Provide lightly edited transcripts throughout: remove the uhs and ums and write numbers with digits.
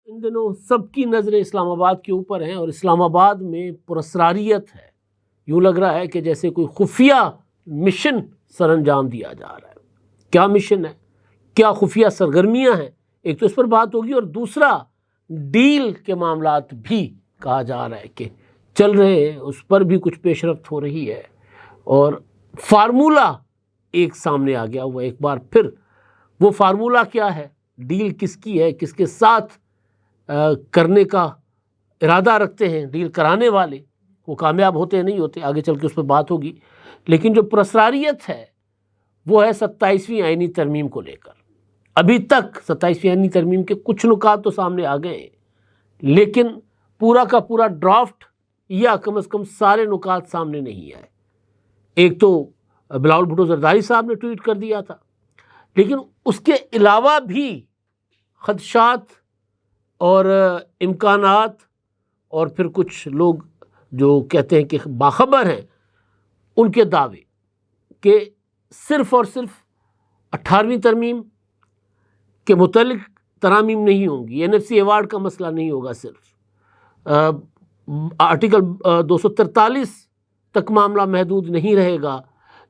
ان دنوں سب کی نظریں اسلام آباد کے اوپر ہیں اور اسلام آباد میں پراسراریت ہے. یوں لگ رہا ہے کہ جیسے کوئی خفیہ مشن سر انجام دیا جا رہا ہے. کیا مشن ہے، کیا خفیہ سرگرمیاں ہیں، ایک تو اس پر بات ہوگی، اور دوسرا ڈیل کے معاملات بھی کہا جا رہا ہے کہ چل رہے ہیں، اس پر بھی کچھ پیش رفت ہو رہی ہے. اور فارمولہ ایک سامنے آ گیا ہوا ایک بار پھر. وہ فارمولہ کیا ہے، ڈیل کس کی ہے، کس کے ساتھ کرنے کا ارادہ رکھتے ہیں ڈیل کرانے والے، وہ کامیاب ہوتے ہیں نہیں ہوتے، آگے چل کے اس پہ بات ہوگی. لیکن جو پراسراریت ہے وہ ہے 27ویں آئینی ترمیم کو لے کر. ابھی تک 27ویں آئینی ترمیم کے کچھ نکات تو سامنے آ گئے ہیں، لیکن پورا کا پورا ڈرافٹ یا کم از کم سارے نکات سامنے نہیں آئے. ایک تو بلاول بھٹو زرداری صاحب نے ٹویٹ کر دیا تھا، لیکن اس کے علاوہ بھی خدشات اور امکانات، اور پھر کچھ لوگ جو کہتے ہیں کہ باخبر ہیں، ان کے دعوے کہ صرف اور صرف 18ویں ترمیم کے متعلق ترامیم نہیں ہوں گی، NFC ایوارڈ کا مسئلہ نہیں ہوگا، صرف آرٹیکل 243 تک معاملہ محدود نہیں رہے گا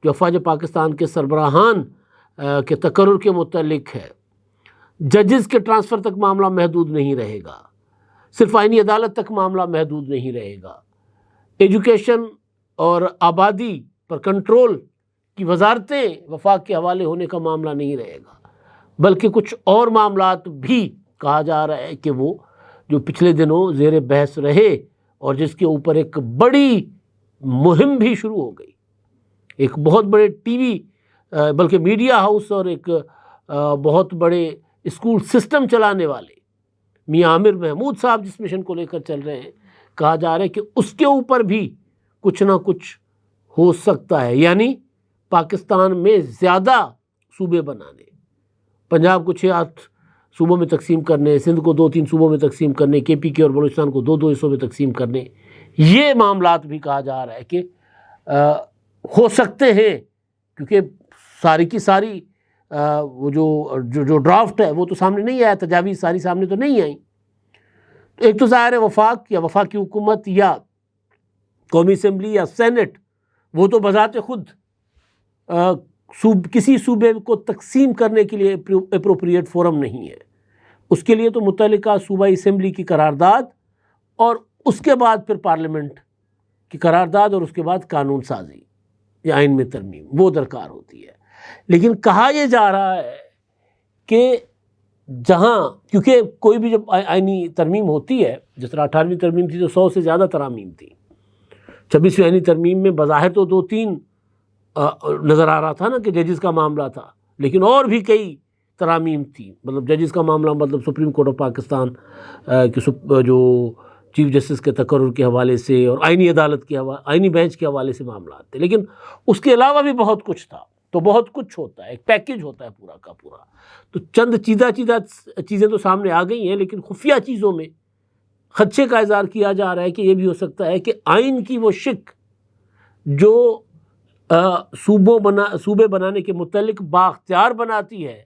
جو افواج پاکستان کے سربراہان کے تقرر کے متعلق ہے. ججز کے ٹرانسفر تک معاملہ محدود نہیں رہے گا، صرف آئینی عدالت تک معاملہ محدود نہیں رہے گا. ایجوکیشن اور آبادی پر کنٹرول کی وزارتیں وفاق کے حوالے ہونے کا معاملہ نہیں رہے گا، بلکہ کچھ اور معاملات بھی کہا جا رہا ہے کہ وہ جو پچھلے دنوں زیر بحث رہے اور جس کے اوپر ایک بڑی مہم بھی شروع ہو گئی. ایک بہت بڑے ٹی وی بلکہ میڈیا ہاؤس اور ایک بہت بڑے اسکول سسٹم چلانے والے میاں عامر محمود صاحب جس مشن کو لے کر چل رہے ہیں، کہا جا رہا ہے کہ اس کے اوپر بھی کچھ نہ کچھ ہو سکتا ہے. یعنی پاکستان میں زیادہ صوبے بنانے، پنجاب کو 6-8 صوبوں میں تقسیم کرنے، سندھ کو 2-3 صوبوں میں تقسیم کرنے، KPK اور بلوچستان کو 2-2 حصوں میں تقسیم کرنے، یہ معاملات بھی کہا جا رہا ہے کہ ہو سکتے ہیں، کیونکہ ساری کی ساری وہ جو ڈرافٹ ہے وہ تو سامنے نہیں آیا، تجاویز ساری سامنے تو نہیں آئیں. ایک تو ظاہر ہے وفاق یا وفاقی حکومت یا قومی اسمبلی یا سینٹ، وہ تو بذات خود کسی صوبے کو تقسیم کرنے کے لیے اپروپریٹ فورم نہیں ہے. اس کے لیے تو متعلقہ صوبائی اسمبلی کی قرارداد اور اس کے بعد پھر پارلیمنٹ کی قرارداد اور اس کے بعد قانون سازی یا آئین میں ترمیم وہ درکار ہوتی ہے. لیکن کہا یہ جا رہا ہے کہ جہاں، کیونکہ کوئی بھی جب آئینی ترمیم ہوتی ہے، جس طرح 18ویں ترمیم تھی تو 100 سے زیادہ ترامیم تھی، 26ویں آئینی ترمیم میں بظاہر تو 2-3 نظر آ رہا تھا نا کہ ججز کا معاملہ تھا، لیکن اور بھی کئی ترامیم تھی. مطلب ججز کا معاملہ مطلب سپریم کورٹ آف پاکستان کے جو چیف جسٹس کے تقرر کے حوالے سے اور آئینی عدالت کے آئینی بینچ کے حوالے سے معاملات تھے. لیکن اس کے علاوہ بھی بہت کچھ تھا. تو بہت کچھ ہوتا ہے، ایک پیکیج ہوتا ہے پورا کا پورا. تو چند چیزیں تو سامنے آ گئی ہیں، لیکن خفیہ چیزوں میں خدشے کا اظہار کیا جا رہا ہے کہ یہ بھی ہو سکتا ہے کہ آئین کی وہ شق جو صوبے بنانے کے متعلق بااختیار بناتی ہے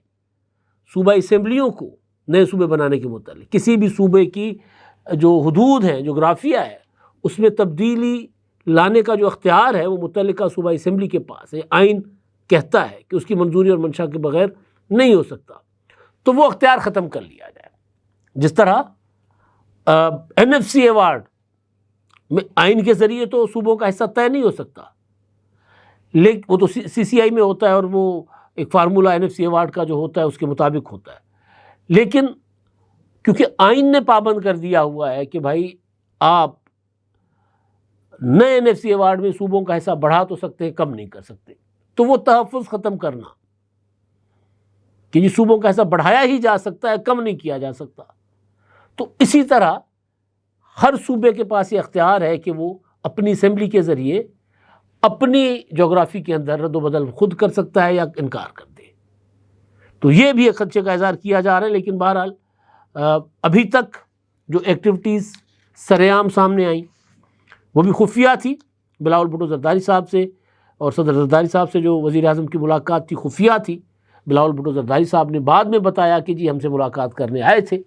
صوبائی اسمبلیوں کو نئے صوبے بنانے کے متعلق، کسی بھی صوبے کی جو حدود ہیں، جغرافیہ ہے، اس میں تبدیلی لانے کا جو اختیار ہے وہ متعلقہ صوبائی اسمبلی کے پاس ہے. آئین کہتا ہے کہ اس کی منظوری اور منشا کے بغیر نہیں ہو سکتا، تو وہ اختیار ختم کر لیا جائے. جس طرح NFC ایوارڈ میں آئین کے ذریعے تو صوبوں کا حصہ طے نہیں ہو سکتا، لیکن وہ تو CCI میں ہوتا ہے اور وہ ایک فارمولہ NFC ایوارڈ کا جو ہوتا ہے اس کے مطابق ہوتا ہے. لیکن کیونکہ آئین نے پابند کر دیا ہوا ہے کہ بھائی آپ نئے NFC ایوارڈ میں صوبوں کا حصہ بڑھا تو سکتے ہیں، کم نہیں کر سکتے. تو وہ تحفظ ختم کرنا کہ یہ صوبوں کا حصہ بڑھایا ہی جا سکتا ہے، کم نہیں کیا جا سکتا. تو اسی طرح ہر صوبے کے پاس یہ اختیار ہے کہ وہ اپنی اسمبلی کے ذریعے اپنی جغرافی کے اندر رد و بدل خود کر سکتا ہے یا انکار کر دے. تو یہ بھی ایک خدشے کا اظہار کیا جا رہا ہے. لیکن بہرحال ابھی تک جو ایکٹیویٹیز سرعام سامنے آئیں وہ بھی خفیہ تھی. بلاول بھٹو زرداری صاحب سے اور صدر زرداری صاحب سے جو وزیر اعظم کی ملاقات تھی خفیہ تھی. بلاول بھٹو زرداری صاحب نے بعد میں بتایا کہ جی ہم سے ملاقات کرنے آئے تھے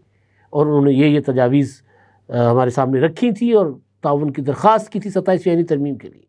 اور انہوں نے یہ تجاویز ہمارے سامنے رکھی تھی اور تعاون کی درخواست کی تھی 27ویں آئینی ترمیم کے لیے۔